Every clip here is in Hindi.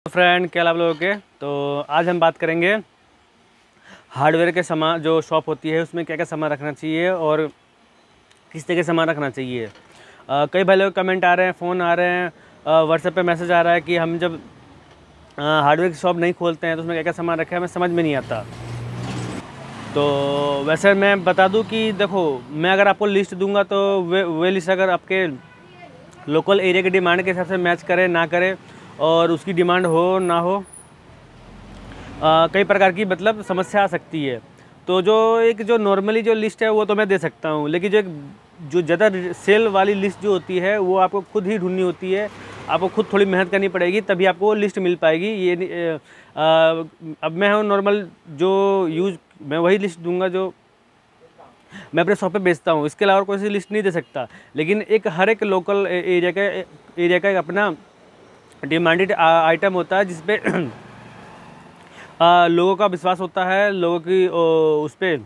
फ्रेंड, क्या आप लोगों के। तो आज हम बात करेंगे हार्डवेयर के सामान, जो शॉप होती है उसमें क्या क्या सामान रखना चाहिए और किस तरह के सामान रखना चाहिए। कई भाई लोग कमेंट आ रहे हैं, फ़ोन आ रहे हैं, व्हाट्सएप पे मैसेज आ रहा है कि हम जब हार्डवेयर की शॉप नहीं खोलते हैं तो उसमें क्या क्या सामान रखे, हमें समझ में नहीं आता। तो वैसे मैं बता दूं कि देखो, मैं अगर आपको लिस्ट दूंगा तो वे लिस्ट अगर आपके लोकल एरिया की डिमांड के हिसाब से मैच करे ना करे और उसकी डिमांड हो ना हो, कई प्रकार की मतलब समस्या आ सकती है। तो जो नॉर्मली जो लिस्ट है वो तो मैं दे सकता हूँ, लेकिन जो ज़्यादा सेल वाली लिस्ट जो होती है वो आपको खुद ही ढूंढनी होती है। आपको खुद थोड़ी मेहनत करनी पड़ेगी, तभी आपको वो लिस्ट मिल पाएगी। अब मैं हूँ नॉर्मल जो यूज़, मैं वही लिस्ट दूंगा जो मैं अपने शॉप पे बेचता हूँ। इसके अलावा कोई सी लिस्ट नहीं दे सकता। लेकिन हर एक लोकल एरिया का एक अपना डिमांडेड आइटम होता है जिस पे लोगों का विश्वास होता है, लोगों की उस पर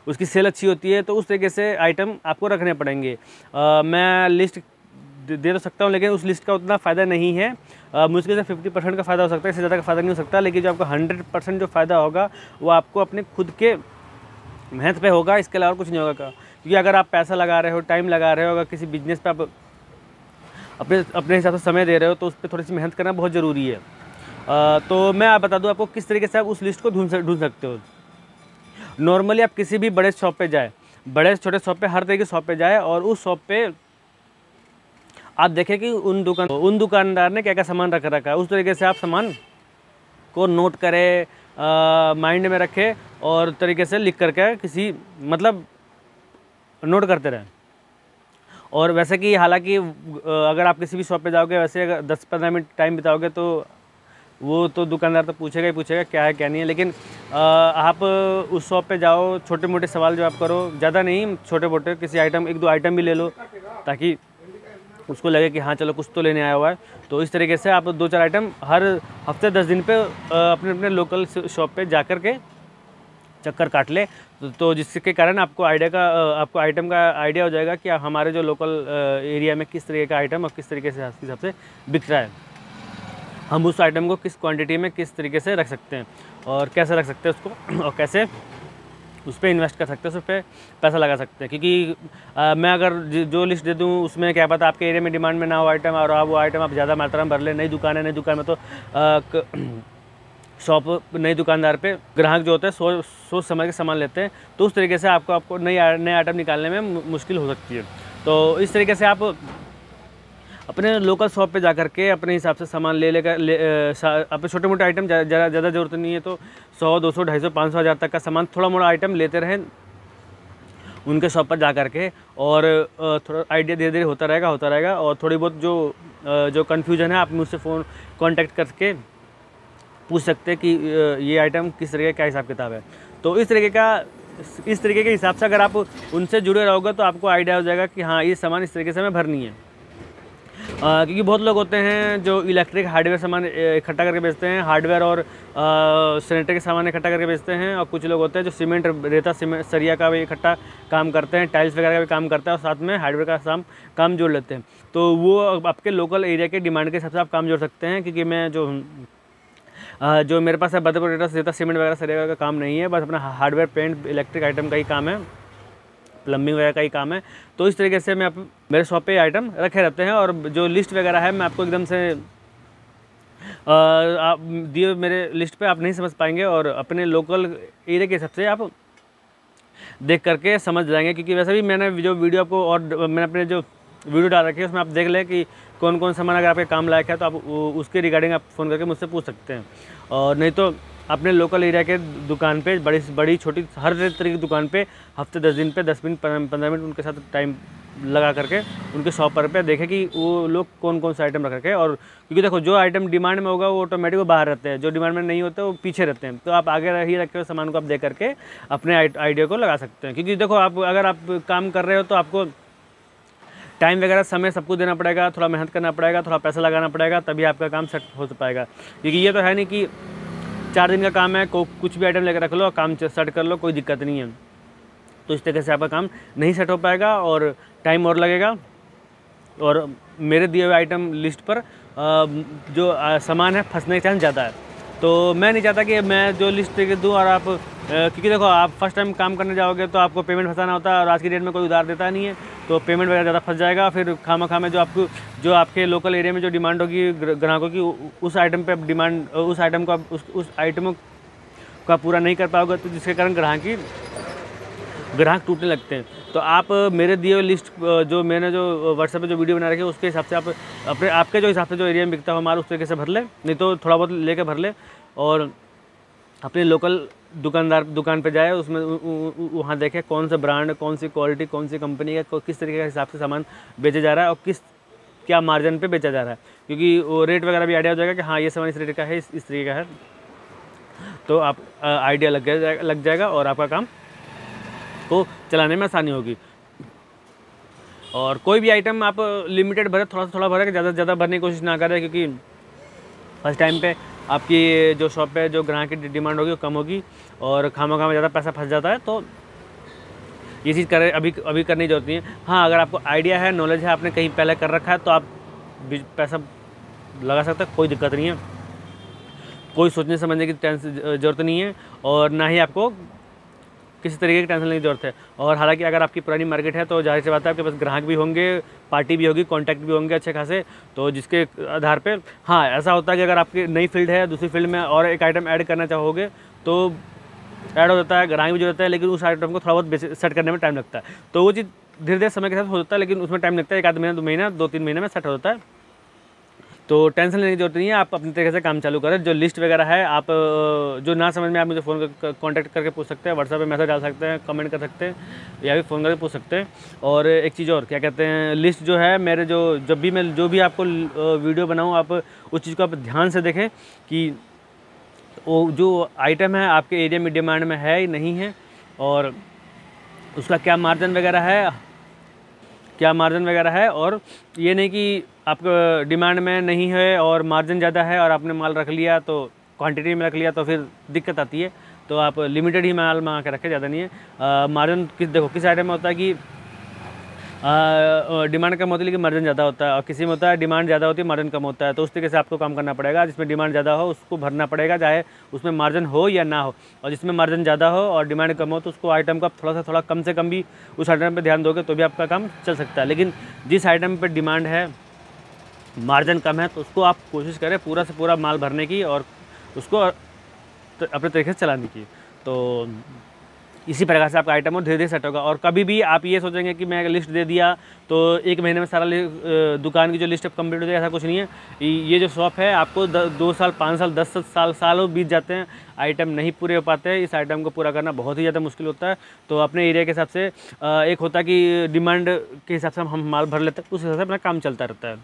उसकी सेल अच्छी होती है। तो उस तरीके से आइटम आपको रखने पड़ेंगे। मैं लिस्ट दे तो सकता हूँ, लेकिन उस लिस्ट का उतना फ़ायदा नहीं है। मुश्किल से 50% का फ़ायदा हो सकता है, इससे ज़्यादा का फ़ायदा नहीं हो सकता। लेकिन जो आपका 100% जो फ़ायदा होगा वो आपको अपने खुद के मेहनत पे होगा, इसके अलावा कुछ नहीं होगा। क्योंकि अगर आप पैसा लगा रहे हो, टाइम लगा रहे हो, अगर किसी बिजनेस पे आप अपने हिसाब से समय दे रहे हो तो उस पर थोड़ी सी मेहनत करना बहुत ज़रूरी है। तो मैं आप बता दूं आपको किस तरीके से आप उस लिस्ट को ढूंढ सकते हो। नॉर्मली आप किसी भी बड़े शॉप पे जाए, बड़े छोटे शॉप पे, हर तरह की शॉप पे जाए और उस शॉप पे आप देखें कि उन दुकानदार ने क्या क्या सामान रख रखा है। उस तरीके से आप सामान को नोट करें, माइंड में रखें और तरीके से लिख करके किसी मतलब नोट करते रहें। और वैसे कि हालांकि अगर आप किसी भी शॉप पे जाओगे, वैसे अगर 10-15 मिनट टाइम बिताओगे तो वो तो दुकानदार तो पूछेगा ही पूछेगा क्या है क्या नहीं है। लेकिन आप उस शॉप पे जाओ, छोटे मोटे सवाल जवाब करो, ज़्यादा नहीं, छोटे मोटे किसी आइटम, 1-2 आइटम भी ले लो ताकि उसको लगे कि हाँ चलो कुछ तो लेने आया हुआ है। तो इस तरीके से आप 2-4 आइटम हर हफ्ते 10 दिन पे अपने अपने लोकल शॉप पे जा कर के चक्कर काट ले, तो जिसके कारण आपको आपको आइटम का आइडिया हो जाएगा कि हमारे जो लोकल एरिया में किस तरीके का आइटम और किस तरीके से हिसाब से बिक रहा है। हम उस आइटम को किस क्वांटिटी में किस तरीके से रख सकते हैं और कैसे रख सकते हैं उसको, और कैसे उस पर इन्वेस्ट कर सकते हैं, उस पर पैसा लगा सकते हैं। क्योंकि मैं अगर जो लिस्ट दे दूँ उसमें क्या पता आपके एरिया में डिमांड में ना हो आइटम, और वो आइटम आप ज़्यादा मात्रा में भर ले। नई दुकान में तो शॉप नई दुकानदार पे ग्राहक जो होते हैं सोच समझ के सामान लेते हैं। तो उस तरीके से आपको नए आइटम निकालने में मुश्किल हो सकती है। तो इस तरीके से आप अपने लोकल शॉप पे जा कर के अपने हिसाब से सामान अपने छोटे मोटे आइटम, ज़्यादा ज़रूरत नहीं है तो 100, 200, 250, 500, 1000 तक का सामान, थोड़ा मोड़ा आइटम लेते रहें उनके शॉप पर जा कर के। और थोड़ा आइडिया धीरे धीरे होता रहेगा। और थोड़ी बहुत जो कन्फ्यूजन है आप मुझसे फ़ोन कॉन्टैक्ट करके पूछ सकते हैं कि ये आइटम किस तरीके का हिसाब किताब है। तो इस तरीके के हिसाब से अगर आप उनसे जुड़े रहोगे तो आपको आइडिया हो जाएगा कि हाँ ये सामान इस तरीके से हमें भरनी है। क्योंकि बहुत लोग होते हैं जो इलेक्ट्रिक हार्डवेयर सामान इकट्ठा करके बेचते हैं, हार्डवेयर और सैनिटरी के सामान इकट्ठा करके बेचते हैं। और कुछ लोग होते हैं जो सीमेंट, रेता, सीमेंट, सरिया का भी इकट्ठा काम करते हैं, टाइल्स वगैरह का भी काम करते हैं और साथ में हार्डवेयर का काम जोड़ लेते हैं। तो वो आपके लोकल एरिया के डिमांड के हिसाब से आप काम जोड़ सकते हैं। क्योंकि मैं जो मेरे पास है बदरपुर रेता, सीमेंट वगैरह सरिया का काम नहीं है, बस अपना हार्डवेयर, पेंट, इलेक्ट्रिक आइटम का ही काम है, प्लम्बिंग वगैरह का ही काम है। तो इस तरीके से मेरे शॉप पे आइटम रखे रहते हैं। और जो लिस्ट वगैरह है मैं आपको एकदम से आप दिए मेरे लिस्ट पे आप नहीं समझ पाएंगे, और अपने लोकल एरिया के हिसाब से आप देख करके समझ जाएंगे। क्योंकि वैसे भी मैंने जो वीडियो आपको, और मैंने अपने जो वीडियो डाल रखी है उसमें आप देख लें कि कौन कौन सामान अगर आपके काम लायक है तो आप उसके रिगार्डिंग आप फ़ोन करके मुझसे पूछ सकते हैं। और नहीं तो अपने लोकल एरिया के दुकान पे, बड़ी छोटी हर तरह की दुकान पे हफ्ते 10 दिन पे 10 मिनट 15 मिनट उनके साथ टाइम लगा करके उनके शॉप पर देखें कि वो लोग कौन कौन सा आइटम रख रखे हैं। और क्योंकि देखो, जो आइटम डिमांड में होगा वो ऑटोमेटिक वो बाहर रहते हैं, जो डिमांड में नहीं होते वो पीछे रहते हैं। तो आप आगे ही रखे हुए सामान को आप दे करके अपने आइडिया को लगा सकते हैं। क्योंकि देखो, अगर आप काम कर रहे हो तो आपको टाइम वगैरह, समय सब कुछ देना पड़ेगा, थोड़ा मेहनत करना पड़ेगा, थोड़ा पैसा लगाना पड़ेगा, तभी आपका काम सेट हो पाएगा। क्योंकि ये तो है नहीं कि 4 दिन का काम है, कुछ भी आइटम लेकर रख लो और काम सेट कर लो, कोई दिक्कत नहीं है। तो इस तरीके से आपका काम नहीं सेट हो पाएगा और टाइम और लगेगा। और मेरे दिए हुए आइटम लिस्ट पर जो सामान है फंसने के चांस ज़्यादा है। तो मैं नहीं चाहता कि मैं जो लिस्ट दे दूँ और आप क्योंकि देखो आप फर्स्ट टाइम काम करने जाओगे तो आपको पेमेंट फंसाना होता है और आज की डेट में कोई उधार देता नहीं है, तो पेमेंट वगैरह ज़्यादा फंस जाएगा। फिर खामा में जो आपके लोकल एरिया में जो डिमांड होगी ग्राहकों की, उस आइटम पे डिमांड उस आइटम को उस आइटम का पूरा नहीं कर पाओगे, तो जिसके कारण ग्राहक टूटने लगते हैं। तो आप मेरे दिए हुए लिस्ट जो मैंने जो व्हाट्सएप पे जो वीडियो बना रखी है उसके हिसाब से आप आपके जो हिसाब से जो एरिया में बिकता हो माल उस तरीके से भर ले, नहीं तो थोड़ा बहुत लेके भर ले और अपने लोकल दुकान पे जाए, उसमें वहाँ देखे कौन सा ब्रांड, कौन सी क्वालिटी, कौन सी कंपनी का किस तरीके के हिसाब से सामान बेचा जा रहा है और क्या मार्जिन पे बेचा जा रहा है, क्योंकि वो रेट वगैरह भी आइडिया हो जाएगा कि हाँ ये सामान इस रेट का है, इस तरीके का है, तो आप आइडिया लग जाएगा और आपका काम को चलाने में आसानी होगी। और कोई भी आइटम आप लिमिटेड भरे, थोड़ा भरे, ज़्यादा से ज़्यादा भरने की कोशिश ना करें, क्योंकि फर्स्ट टाइम पे आपकी जो शॉप पे जो ग्राहक की डिमांड होगी वो कम होगी और खामा ज़्यादा पैसा फंस जाता है। तो ये चीज़ करें अभी करने की जरूरत नहीं है। हाँ, अगर आपको आइडिया है, नॉलेज है, आपने कहीं पहले कर रखा है तो आप पैसा लगा सकते हैं, कोई दिक्कत नहीं है, कोई सोचने समझने की ज़रूरत नहीं है और ना ही आपको किसी तरीके की टेंशन लेने की ज़रूरत है। और हालांकि अगर आपकी पुरानी मार्केट है तो जाहिर सी बात है आपके पास ग्राहक भी होंगे, पार्टी भी होगी, कॉन्टैक्ट भी होंगे अच्छे खासे, तो जिसके आधार पे हाँ ऐसा होता है कि अगर आपकी नई फील्ड है, दूसरी फील्ड में और एक आइटम ऐड करना चाहोगे तो ऐड हो जाता है, ग्राहक भी जो होता है, लेकिन उस आइटम को थोड़ा बहुत सेट करने में टाइम लगता है। तो वो चीज़ धीरे धीरे समय के साथ हो जाता है, लेकिन उसमें टाइम लगता है, 1 आध महीना, 2 महीना, 2-3 महीने में सेट हो जाता है। तो टेंशन लेने की जरूरत नहीं है, आप अपने तरीके से काम चालू करें। जो लिस्ट वगैरह है, आप जो ना समझ में आप मुझे फ़ोन कर कॉन्टैक्ट करके पूछ सकते हैं, व्हाट्सएप पे मैसेज डाल सकते हैं, कमेंट कर सकते हैं या फिर फ़ोन करके पूछ सकते हैं। और एक चीज़ और क्या कहते हैं, लिस्ट जो है मेरे जब भी मैं जो भी आपको वीडियो बनाऊँ, आप उस चीज़ को आप ध्यान से देखें कि वो जो आइटम है आपके एरिया में डिमांड में है या नहीं है, और उसका क्या मार्जिन वगैरह है। और ये नहीं कि आपका डिमांड में नहीं है और मार्जिन ज़्यादा है और आपने माल रख लिया, तो क्वांटिटी में रख लिया तो फिर दिक्कत आती है। तो आप लिमिटेड ही माल मंगा के रखें, ज़्यादा नहीं है। मार्जिन किस आइटम में होता है कि डिमांड कम होती है लेकिन मार्जिन ज़्यादा होता है, और किसी में होता है डिमांड ज़्यादा होती है, मार्जिन कम होता है। तो उस तरीके से आपको काम करना पड़ेगा, जिसमें डिमांड ज़्यादा हो उसको भरना पड़ेगा, चाहे उसमें मार्जिन हो या ना हो। और जिसमें मार्जिन ज़्यादा हो और डिमांड कम हो तो उसको आइटम को आप थोड़ा कम से कम भी उस आइटम पर ध्यान दोगे तो भी आपका काम चल सकता है। लेकिन जिस आइटम पर डिमांड है, मार्जिन कम है, तो उसको आप कोशिश करें पूरा से पूरा माल भरने की और उसको अपने तरीके से चलाने की। तो इसी प्रकार से आपका आइटम और धीरे धीरे सेट होगा। और कभी भी आप ये सोचेंगे कि मैं लिस्ट दे दिया तो 1 महीने में सारा दुकान की जो लिस्ट कंप्लीट हो जाए, ऐसा कुछ नहीं है। ये जो शॉप है आपको 2 साल, 5 साल, 10 सालों बीत जाते हैं, आइटम नहीं पूरे हो पाते हैं। इस आइटम को पूरा करना बहुत ही ज़्यादा मुश्किल होता है। तो अपने एरिया के हिसाब से एक होता है कि डिमांड के हिसाब से हम माल भर लेते हैं, उस हिसाब से अपना काम चलता रहता है।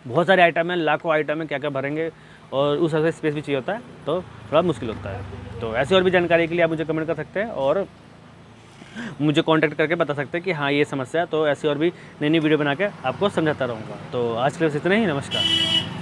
बहुत सारे आइटम है, लाखों आइटम है, क्या भरेंगे, और उस हिसाब से स्पेस भी चाहिए होता है, तो थोड़ा मुश्किल होता है। तो ऐसी और भी जानकारी के लिए आप मुझे कमेंट कर सकते हैं और मुझे कांटेक्ट करके बता सकते हैं कि हाँ ये समस्या है। तो ऐसी और भी नई वीडियो बना के आपको समझाता रहूँगा। तो आज के लिए बस इतना ही, नमस्कार।